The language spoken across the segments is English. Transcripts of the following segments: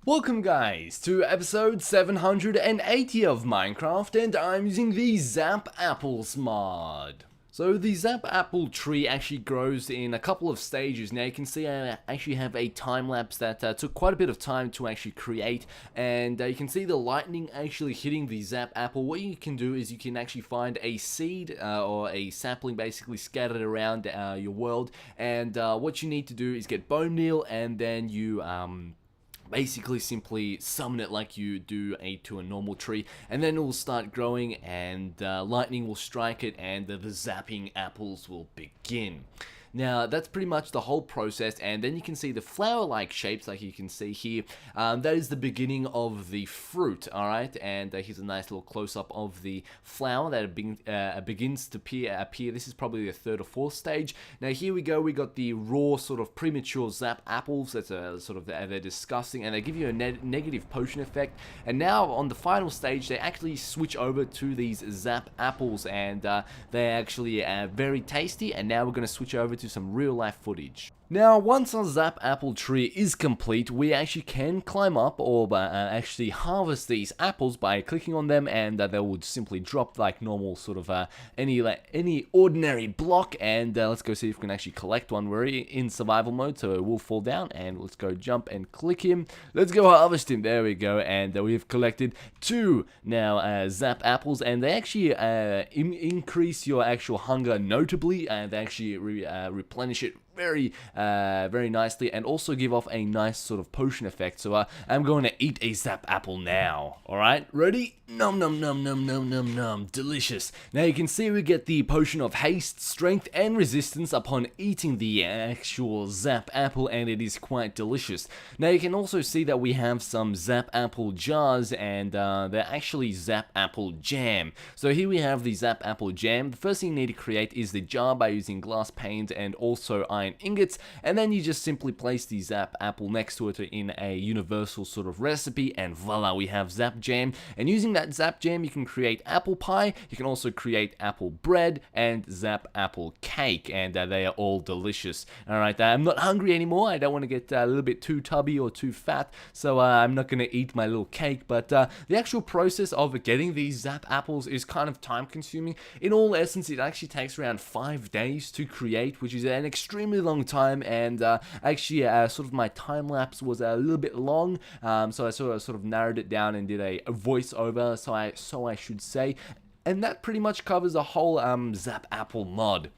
Welcome guys to episode 780 of Minecraft, and I'm using the ZAP apples mod. So the ZAP apple tree actually grows in a couple of stages. Now you can see I actually have a time lapse that took quite a bit of time to actually create, and you can see the lightning actually hitting the ZAP apple. What you can do is you can actually find a seed or a sapling basically scattered around your world, and what you need to do is get bone meal, and then you basically simply summon it like you do to a normal tree, and then it will start growing, and lightning will strike it, and the zapping apples will begin. Now that's pretty much the whole process, and then you can see the flower-like shapes like you can see here. That is the beginning of the fruit, alright, and here's a nice little close-up of the flower that begins to appear. This is probably the third or fourth stage. Now here we go, we got the raw sort of premature zap apples. That's sort of, they're disgusting, and they give you a negative potion effect. And now on the final stage they actually switch over to these zap apples, and they're actually very tasty. And now we're going to switch over to some real life footage. Now, once our ZAP apple tree is complete, we actually can climb up or actually harvest these apples by clicking on them, and they would simply drop like normal sort of any ordinary block. And let's go see if we can actually collect one. We're in survival mode, so it will fall down, and let's go jump and click him. Let's go harvest him. There we go, and we've collected 2 now ZAP apples, and they actually increase your actual hunger notably, and they actually replenish it very nicely, and also give off a nice sort of potion effect. So I'm going to eat a zap apple now. Alright, ready? Nom nom nom nom nom nom nom. Delicious. Now you can see we get the potion of haste, strength, and resistance upon eating the actual zap apple, and it is quite delicious. Now you can also see that we have some zap apple jars, and they're actually zap apple jam. So here we have the zap apple jam. The first thing you need to create is the jar by using glass panes and also iron ingots, and then you just simply place the zap apple next to it in a universal sort of recipe, and voila, we have zap jam. And using that zap jam you can create apple pie, you can also create apple bread and zap apple cake, and they are all delicious. Alright, I'm not hungry anymore. I don't want to get a little bit too tubby or too fat, so I'm not going to eat my little cake. But the actual process of getting these zap apples is kind of time consuming. In all essence, it actually takes around 5 days to create, which is an extremely long time, and actually sort of my time lapse was a little bit long, so I sort of narrowed it down and did a voiceover, so I should say, and that pretty much covers the whole zap apple mod.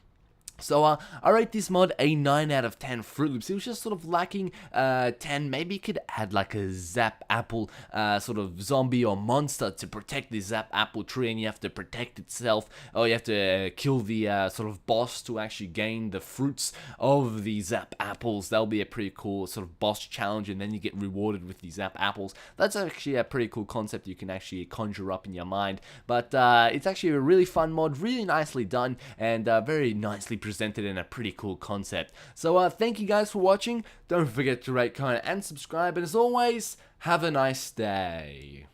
So I rate this mod a 9 out of 10 Fruit Loops. It was just sort of lacking 10. Maybe you could add like a zap apple sort of zombie or monster to protect the zap apple tree, and you have to protect itself, or you have to kill the sort of boss to actually gain the fruits of the zap apples. That'll be a pretty cool sort of boss challenge, and then you get rewarded with the zap apples. That's actually a pretty cool concept you can actually conjure up in your mind. But it's actually a really fun mod, really nicely done, and very nicely presented in a pretty cool concept. So thank you guys for watching. Don't forget to rate, comment, and subscribe, and as always, have a nice day.